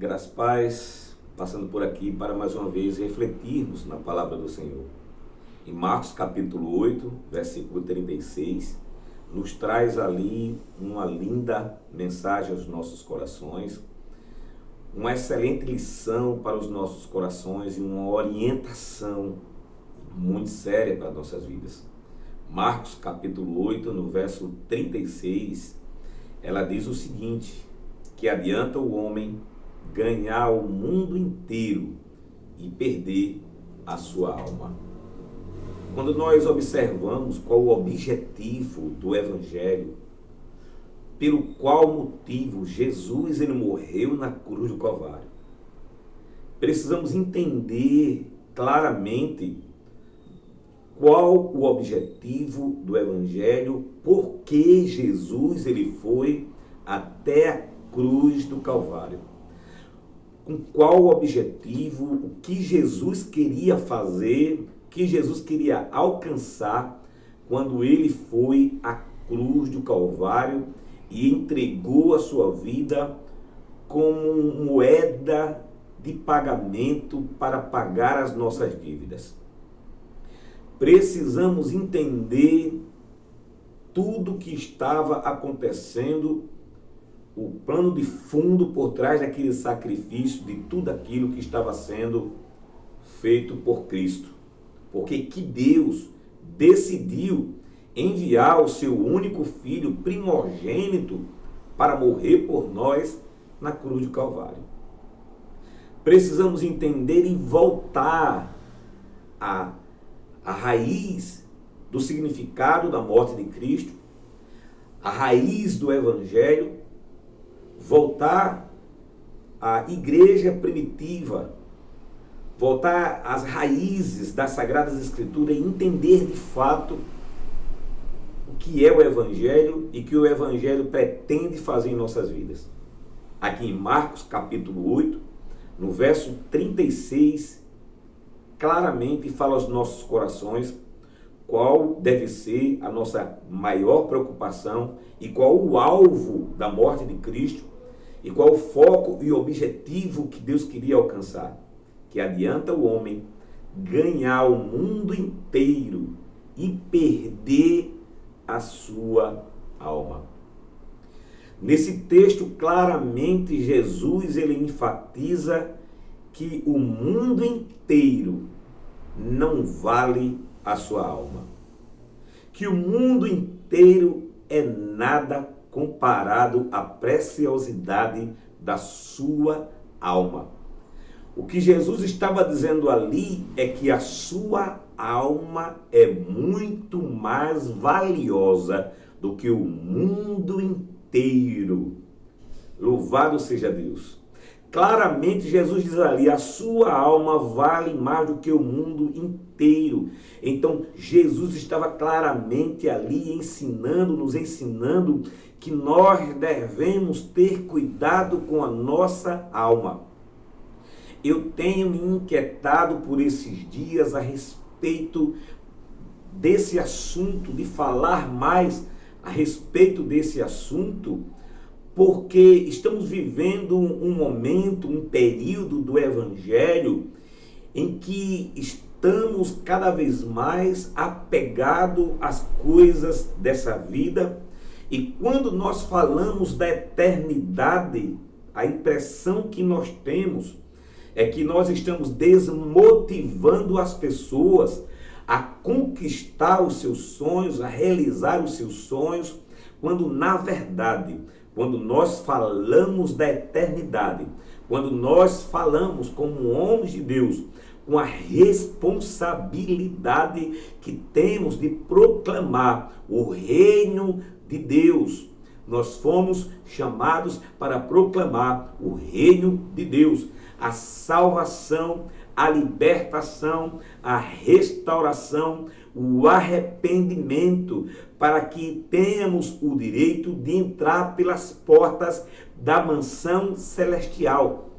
Graças a paz, passando por aqui para mais uma vez refletirmos na palavra do Senhor. Em Marcos capítulo 8, versículo 36, nos traz ali uma linda mensagem aos nossos corações, uma excelente lição para os nossos corações e uma orientação muito séria para nossas vidas. Marcos capítulo 8, no verso 36, ela diz o seguinte: que adianta o homem ganhar o mundo inteiro e perder a sua alma. Quando nós observamos qual o objetivo do Evangelho, pelo qual motivo Jesus ele morreu na cruz do Calvário, precisamos entender claramente qual o objetivo do Evangelho, por que Jesus ele foi até a cruz do Calvário. Com qual objetivo, o que Jesus queria fazer, o que Jesus queria alcançar quando ele foi à cruz do Calvário e entregou a sua vida como moeda de pagamento para pagar as nossas dívidas. Precisamos entender tudo o que estava acontecendo, o plano de fundo por trás daquele sacrifício, de tudo aquilo que estava sendo feito por Cristo. Porque que Deus decidiu enviar o seu único filho primogênito para morrer por nós na cruz do Calvário. Precisamos entender e voltar à raiz do significado da morte de Cristo, a raiz do Evangelho, voltar à igreja primitiva, voltar às raízes das Sagradas Escrituras e entender de fato o que é o Evangelho e que o Evangelho pretende fazer em nossas vidas. Aqui em Marcos capítulo 8, no verso 36, claramente fala aos nossos corações qual deve ser a nossa maior preocupação e qual o alvo da morte de Cristo e qual o foco e objetivo que Deus queria alcançar. Que adianta o homem ganhar o mundo inteiro e perder a sua alma. Nesse texto, claramente, Jesus ele enfatiza que o mundo inteiro não vale a sua alma. Que o mundo inteiro é nada comparado à preciosidade da sua alma. O que Jesus estava dizendo ali é que a sua alma é muito mais valiosa do que o mundo inteiro. Louvado seja Deus. Claramente Jesus diz ali, a sua alma vale mais do que o mundo inteiro. Então Jesus estava claramente ali nos ensinando que nós devemos ter cuidado com a nossa alma. Eu tenho me inquietado por esses dias a respeito desse assunto, de falar mais a respeito desse assunto, porque estamos vivendo um momento, um período do Evangelho em que estamos cada vez mais apegados às coisas dessa vida, e quando nós falamos da eternidade, a impressão que nós temos é que nós estamos desmotivando as pessoas a conquistar os seus sonhos, a realizar os seus sonhos, quando na verdade, quando nós falamos da eternidade, quando nós falamos como homens de Deus, com a responsabilidade que temos de proclamar o reino de Deus. Nós fomos chamados para proclamar o reino de Deus, a salvação, a libertação, a restauração, o arrependimento, para que tenhamos o direito de entrar pelas portas da mansão celestial.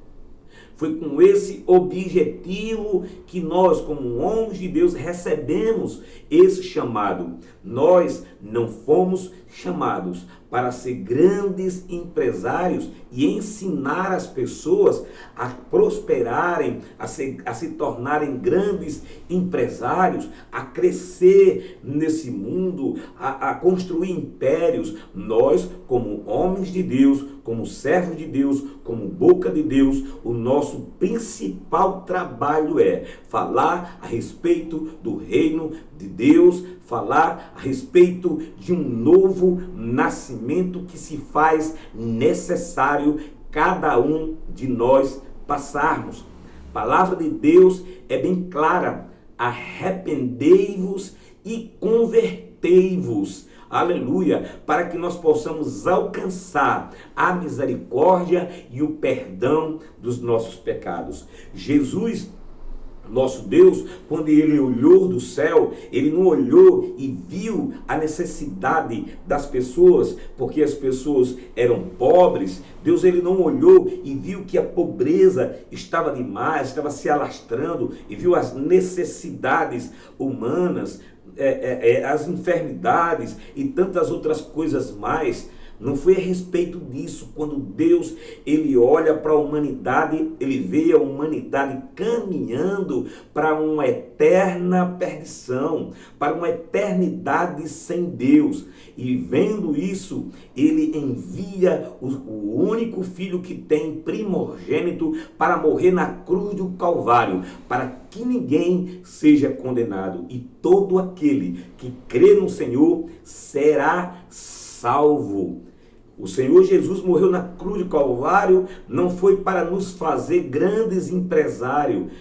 Foi com esse objetivo que nós, como homens de Deus, recebemos esse chamado. Nós não fomos chamados para ser grandes empresários e ensinar as pessoas a prosperarem, a se tornarem grandes empresários, a crescer nesse mundo, a construir impérios. Nós, como homens de Deus, como servos de Deus, como boca de Deus, o nosso principal trabalho é falar a respeito do reino de Deus, falar a respeito de um novo nascimento que se faz necessário cada um de nós passarmos. A palavra de Deus é bem clara: arrependei-vos e convertei-vos. Aleluia, para que nós possamos alcançar a misericórdia e o perdão dos nossos pecados. Jesus, nosso Deus, quando ele olhou do céu, ele não olhou e viu a necessidade das pessoas, porque as pessoas eram pobres. Deus, ele não olhou e viu que a pobreza estava demais, estava se alastrando, e viu as necessidades humanas, as enfermidades e tantas outras coisas mais. Não foi a respeito disso. Quando Deus, ele olha para a humanidade, ele vê a humanidade caminhando para uma eterna perdição, para uma eternidade sem Deus. E vendo isso, ele envia o único filho que tem, primogênito, para morrer na cruz do Calvário, para que ninguém seja condenado. E todo aquele que crê no Senhor será salvo. O Senhor Jesus morreu na cruz do Calvário, não foi para nos fazer grandes empresários.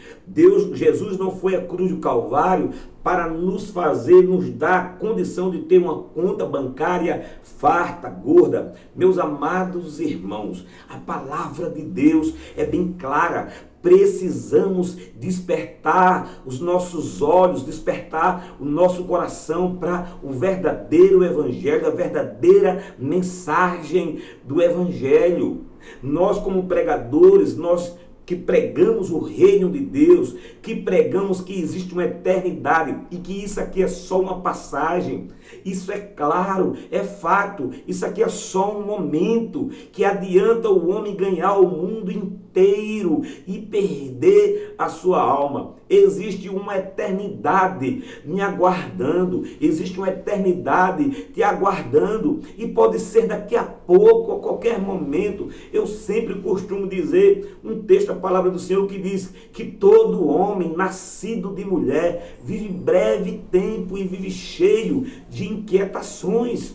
Jesus não foi à cruz do Calvário para nos fazer, nos dar a condição de ter uma conta bancária farta, gorda. Meus amados irmãos, a palavra de Deus é bem clara. Precisamos despertar os nossos olhos, despertar o nosso coração para o verdadeiro evangelho, a verdadeira mensagem do evangelho. Nós, como pregadores, nós que pregamos o reino de Deus, que pregamos que existe uma eternidade e que isso aqui é só uma passagem. Isso é claro, é fato. Isso aqui é só um momento que adianta o homem ganhar o mundo inteiro e perder a sua alma. Existe uma eternidade me aguardando, existe uma eternidade te aguardando, e pode ser daqui a pouco, a qualquer momento. Eu sempre costumo dizer um texto, a palavra do Senhor, que diz que todo homem nascido de mulher vive breve tempo e vive cheio de inquietações.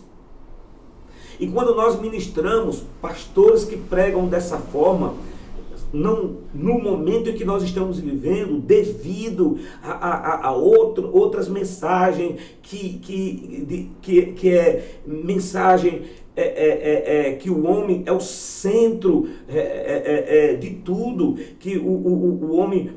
E quando nós ministramos pastores que pregam dessa forma, não, no momento em que nós estamos vivendo, devido a outras mensagens que é mensagem que o homem é o centro de tudo, que o homem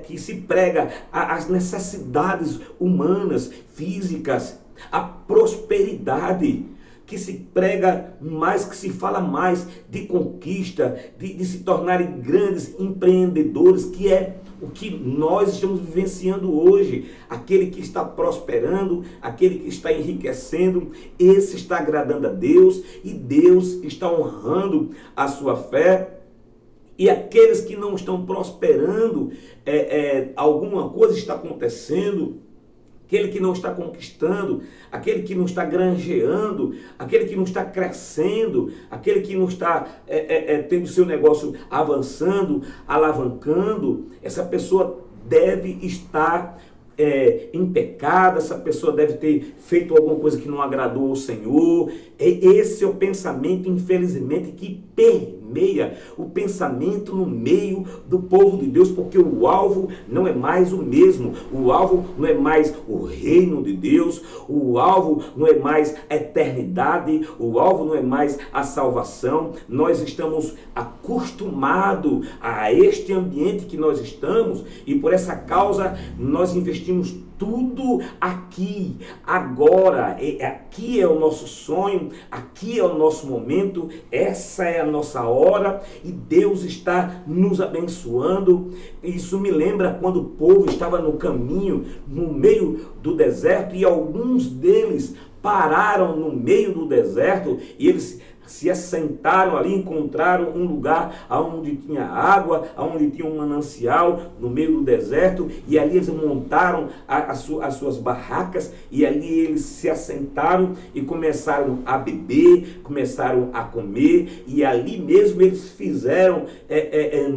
que se prega as necessidades humanas, físicas, a prosperidade, que se prega mais, que se fala mais de conquista, de se tornarem grandes empreendedores, que é o que nós estamos vivenciando hoje. Aquele que está prosperando, aquele que está enriquecendo, esse está agradando a Deus, e Deus está honrando a sua fé. E aqueles que não estão prosperando, alguma coisa está acontecendo. Aquele que não está conquistando, aquele que não está granjeando, aquele que não está crescendo, aquele que não está tendo seu negócio avançando, alavancando, essa pessoa deve estar em pecado, essa pessoa deve ter feito alguma coisa que não agradou ao Senhor. Esse é o pensamento, infelizmente, que permeia o pensamento no meio do povo de Deus, porque o alvo não é mais o mesmo. O alvo não é mais o reino de Deus, o alvo não é mais a eternidade, o alvo não é mais a salvação. Nós estamos acostumados a este ambiente que nós estamos, e por essa causa nós investimos tudo aqui, agora. Aqui é o nosso sonho, aqui é o nosso momento, essa é a nossa hora, e Deus está nos abençoando. Isso me lembra quando o povo estava no caminho, no meio do deserto, e alguns deles pararam no meio do deserto e eles se assentaram ali, encontraram um lugar onde tinha água, onde tinha um manancial no meio do deserto, e ali eles montaram as suas barracas, e ali eles se assentaram e começaram a beber, começaram a comer, e ali mesmo eles fizeram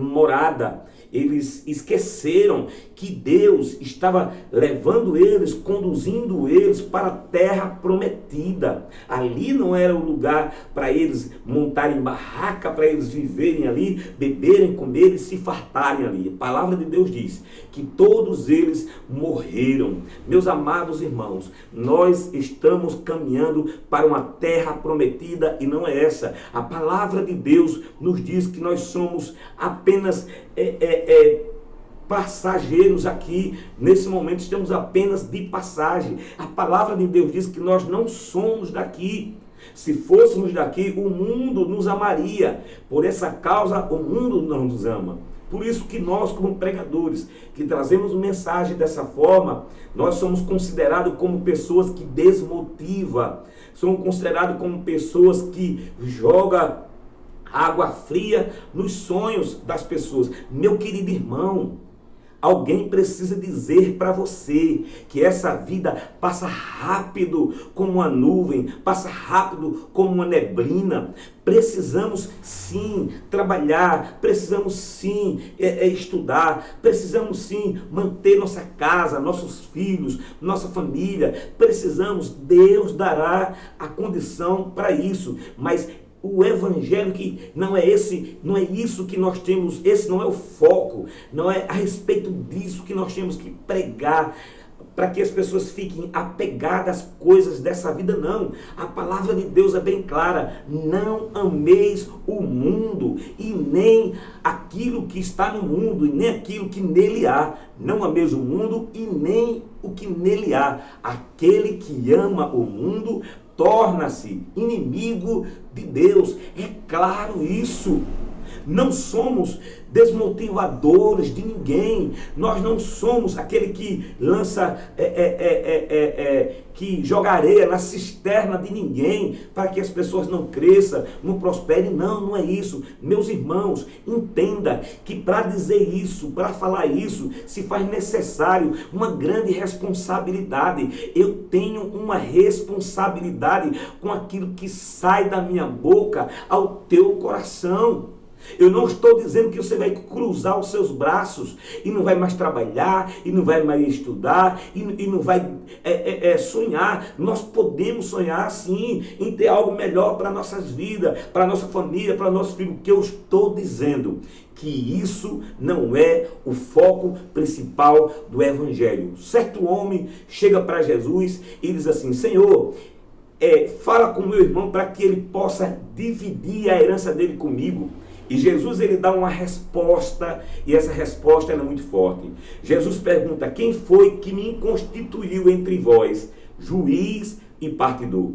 morada. Eles esqueceram que Deus estava levando eles, conduzindo eles para a terra prometida. Ali não era o lugar para eles montarem barraca, para eles viverem ali, beberem, comerem e se fartarem ali. A palavra de Deus diz que todos eles morreram. Meus amados irmãos, nós estamos caminhando para uma terra prometida e não é essa. A palavra de Deus nos diz que nós somos apenas passageiros aqui. Nesse momento estamos apenas de passagem. A palavra de Deus diz que nós não somos daqui. Se fôssemos daqui, o mundo nos amaria. Por essa causa, o mundo não nos ama. Por isso que nós, como pregadores, que trazemos mensagem dessa forma, nós somos considerados como pessoas que desmotivam. Somos considerados como pessoas que jogam água fria nos sonhos das pessoas. Meu querido irmão, alguém precisa dizer para você que essa vida passa rápido como uma nuvem, passa rápido como uma neblina. Precisamos sim trabalhar, precisamos sim estudar, precisamos sim manter nossa casa, nossos filhos, nossa família. Precisamos, Deus dará a condição para isso, mas o evangelho que não é isso que nós temos, esse não é o foco, não é a respeito disso que nós temos que pregar, para que as pessoas fiquem apegadas às coisas dessa vida, não. A palavra de Deus é bem clara: não ameis o mundo e nem aquilo que está no mundo, e nem aquilo que nele há. Não ameis o mundo e nem o que nele há. Aquele que ama o mundo torna-se inimigo de Deus. É claro isso. Não somos desmotivadores de ninguém. Nós não somos aquele que lança, que joga areia na cisterna de ninguém para que as pessoas não cresçam, não prosperem. Não, não é isso. Meus irmãos, entenda que para dizer isso, para falar isso, se faz necessário uma grande responsabilidade. Eu tenho uma responsabilidade com aquilo que sai da minha boca ao teu coração. Eu não estou dizendo que você vai cruzar os seus braços e não vai mais trabalhar, e não vai mais estudar, e não vai sonhar. Nós podemos sonhar sim em ter algo melhor para nossas vidas, para nossa família, para nosso filho. O que eu estou dizendo que isso não é o foco principal do evangelho. Certo homem chega para Jesus e diz assim: Senhor, fala com meu irmão para que ele possa dividir a herança dele comigo. E Jesus, ele dá uma resposta, e essa resposta é muito forte. Jesus pergunta: quem foi que me constituiu entre vós, juiz e partidor?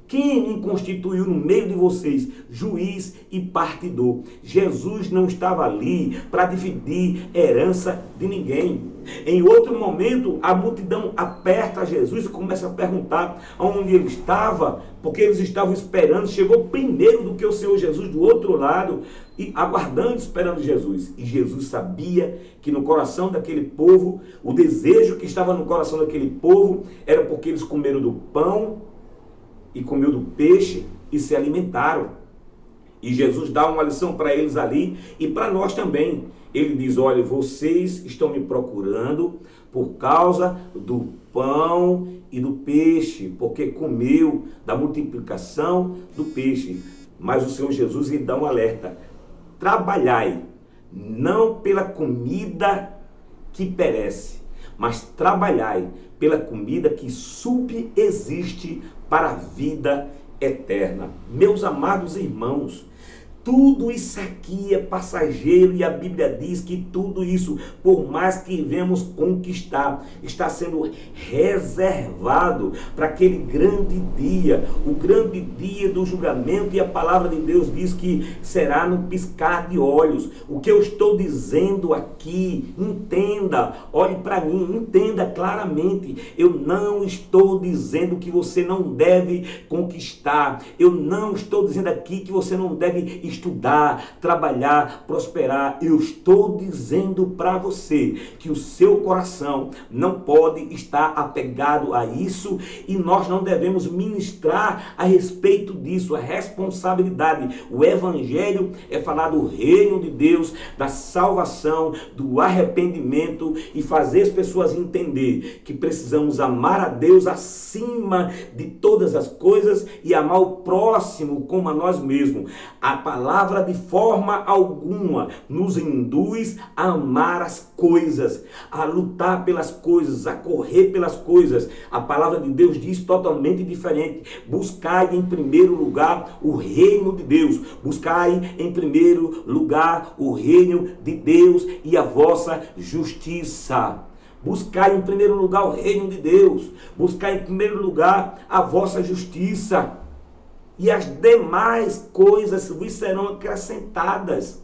Quem me constituiu no meio de vocês, juiz e partidor? Jesus não estava ali para dividir herança de ninguém. Em outro momento, a multidão aperta Jesus e começa a perguntar onde ele estava, porque eles estavam esperando. Chegou primeiro do que o Senhor Jesus do outro lado, e aguardando, esperando Jesus. E Jesus sabia que no coração daquele povo, o desejo que estava no coração daquele povo era porque eles comeram do pão e comeram do peixe e se alimentaram. E Jesus dá uma lição para eles ali e para nós também. Ele diz: olha, vocês estão me procurando por causa do pão e do peixe, porque comeu da multiplicação do peixe. Mas o Senhor Jesus lhe dá um alerta: trabalhai, não pela comida que perece, mas trabalhai pela comida que subsiste para a vida eterna. Meus amados irmãos, Tudo isso aqui é passageiro e a Bíblia diz que tudo isso, por mais que venhamos conquistar, está sendo reservado para aquele grande dia, o grande dia do julgamento, e a palavra de Deus diz que será no piscar de olhos. O que eu estou dizendo aqui, entenda, olhe para mim, entenda claramente. Eu não estou dizendo que você não deve conquistar, eu não estou dizendo aqui que você não deve estudar, trabalhar, prosperar. Eu estou dizendo para você que o seu coração não pode estar apegado a isso, e nós não devemos ministrar a respeito disso. A responsabilidade, o evangelho é falar do reino de Deus, da salvação, do arrependimento, e fazer as pessoas entender que precisamos amar a Deus acima de todas as coisas e amar o próximo como a nós mesmos. A palavra de forma alguma nos induz a amar as coisas, a lutar pelas coisas, a correr pelas coisas. A palavra de Deus diz totalmente diferente. Buscai em primeiro lugar o reino de Deus. Buscai em primeiro lugar o reino de Deus e a vossa justiça. Buscai em primeiro lugar o reino de Deus. Buscai em primeiro lugar a vossa justiça. E as demais coisas vos serão acrescentadas.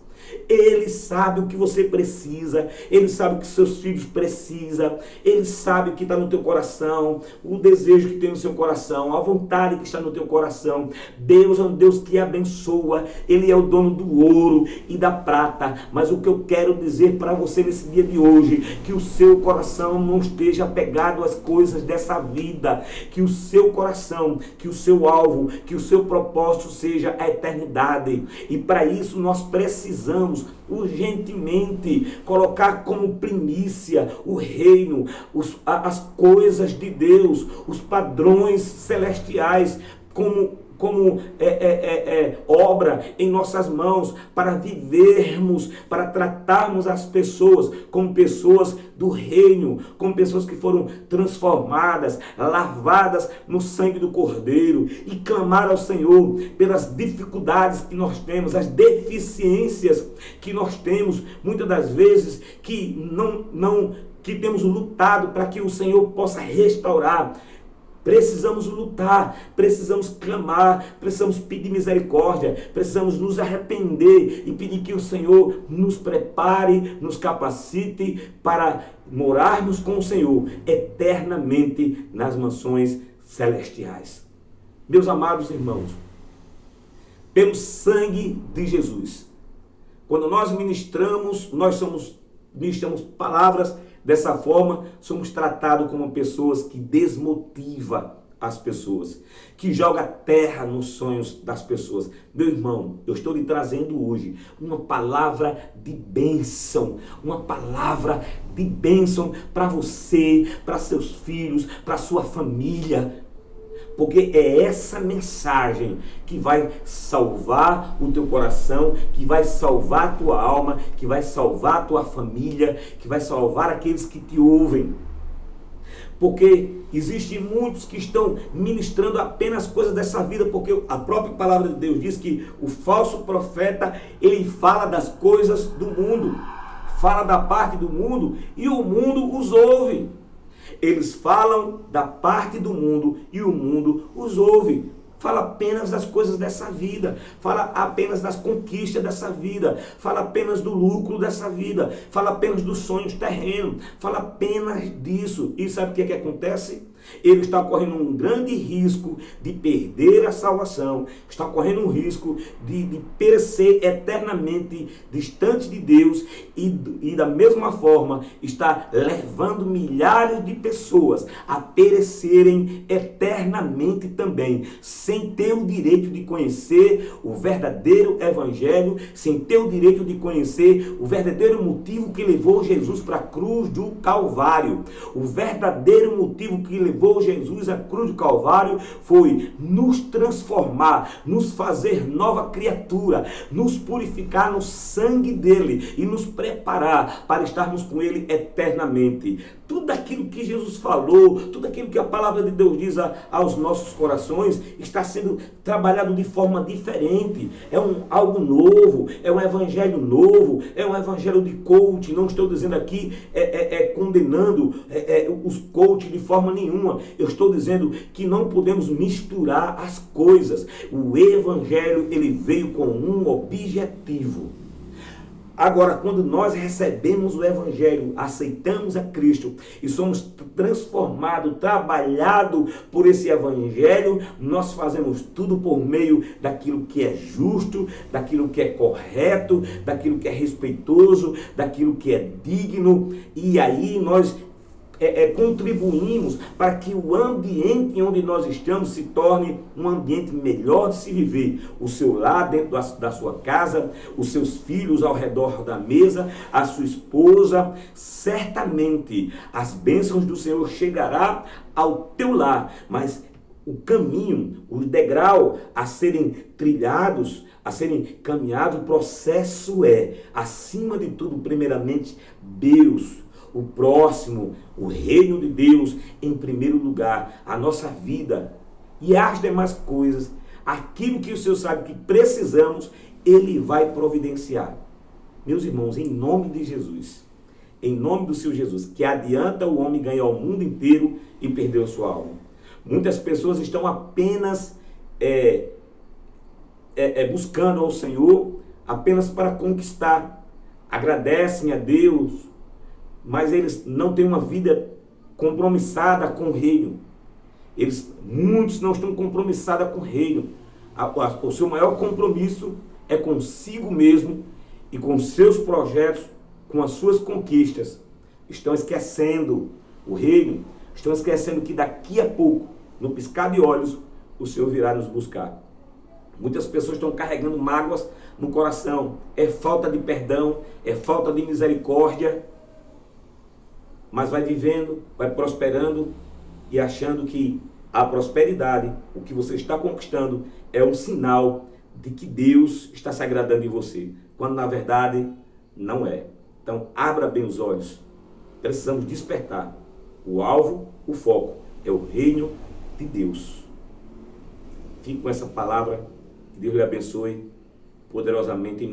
Ele sabe o que você precisa, Ele sabe o que seus filhos precisam, Ele sabe o que está no teu coração, o desejo que tem no seu coração, a vontade que está no teu coração. Deus é um Deus que abençoa, Ele é o dono do ouro e da prata. Mas o que eu quero dizer para você nesse dia de hoje, que o seu coração não esteja apegado às coisas dessa vida, que o seu coração, que o seu alvo, que o seu propósito seja a eternidade. E para isso nós precisamos urgentemente colocar como primícia o reino, as coisas de Deus, os padrões celestiais como obra em nossas mãos, para vivermos, para tratarmos as pessoas como pessoas do reino, como pessoas que foram transformadas, lavadas no sangue do Cordeiro, e clamar ao Senhor pelas dificuldades que nós temos, as deficiências que nós temos, muitas das vezes que temos lutado para que o Senhor possa restaurar. Precisamos lutar, precisamos clamar, precisamos pedir misericórdia, precisamos nos arrepender e pedir que o Senhor nos prepare, nos capacite para morarmos com o Senhor eternamente nas mansões celestiais. Meus amados irmãos, pelo sangue de Jesus, quando nós ministramos palavras dessa forma, somos tratados como pessoas que desmotivam as pessoas, que joga terra nos sonhos das pessoas. Meu irmão, eu estou lhe trazendo hoje uma palavra de bênção, para você, para seus filhos, para sua família. Porque é essa mensagem que vai salvar o teu coração, que vai salvar a tua alma, que vai salvar a tua família, que vai salvar aqueles que te ouvem. Porque existem muitos que estão ministrando apenas coisas dessa vida, porque a própria palavra de Deus diz que o falso profeta, ele fala das coisas do mundo, fala da parte do mundo, e o mundo os ouve. Eles falam da parte do mundo e o mundo os ouve. Fala apenas das coisas dessa vida, fala apenas das conquistas dessa vida, fala apenas do lucro dessa vida, fala apenas dos sonhos terrenos, fala apenas disso. E sabe o que acontece? Ele está correndo um grande risco de perder a salvação, está correndo um risco de perecer eternamente distante de Deus, e da mesma forma está levando milhares de pessoas a perecerem eternamente também, sem ter o direito de conhecer o verdadeiro evangelho, sem ter o direito de conhecer o verdadeiro motivo que levou Jesus para a cruz do Calvário, o verdadeiro motivo que levou levou Jesus à cruz do Calvário foi nos transformar, nos fazer nova criatura, nos purificar no sangue dele e nos preparar para estarmos com ele eternamente. Tudo aquilo que Jesus falou, tudo aquilo que a palavra de Deus diz aos nossos corações está sendo trabalhado de forma diferente. É algo novo, é um evangelho novo, é um evangelho de coach. Não estou dizendo aqui condenando os coach de forma nenhuma. Eu estou dizendo que não podemos misturar as coisas. O evangelho, ele veio com um objetivo. Agora, quando nós recebemos o evangelho, aceitamos a Cristo e somos transformados, trabalhados por esse evangelho, nós fazemos tudo por meio daquilo que é justo, daquilo que é correto, daquilo que é respeitoso, daquilo que é digno, e aí nós contribuímos para que o ambiente onde nós estamos se torne um ambiente melhor de se viver. O seu lar dentro da sua casa, os seus filhos ao redor da mesa, a sua esposa, certamente as bênçãos do Senhor chegará ao teu lar, mas o caminho, o degrau a serem trilhados, a serem caminhados, o processo acima de tudo, primeiramente, Deus, o próximo, o reino de Deus em primeiro lugar, a nossa vida e as demais coisas, aquilo que o Senhor sabe que precisamos, Ele vai providenciar. Meus irmãos, em nome de Jesus, em nome do Senhor Jesus, que adianta o homem ganhar o mundo inteiro e perder a sua alma. Muitas pessoas estão apenas buscando ao Senhor apenas para conquistar, agradecem a Deus, mas eles não têm uma vida compromissada com o reino. Muitos não estão compromissados com o reino. O seu maior compromisso é consigo mesmo e com seus projetos, com as suas conquistas. Estão esquecendo o reino, estão esquecendo que daqui a pouco, no piscar de olhos, o Senhor virá nos buscar. Muitas pessoas estão carregando mágoas no coração. É falta de perdão, é falta de misericórdia. Mas vai vivendo, vai prosperando e achando que a prosperidade, o que você está conquistando, é um sinal de que Deus está se agradando em você, quando na verdade não é. Então abra bem os olhos, precisamos despertar. O alvo, o foco é o reino de Deus. Fique com essa palavra, que Deus lhe abençoe poderosamente.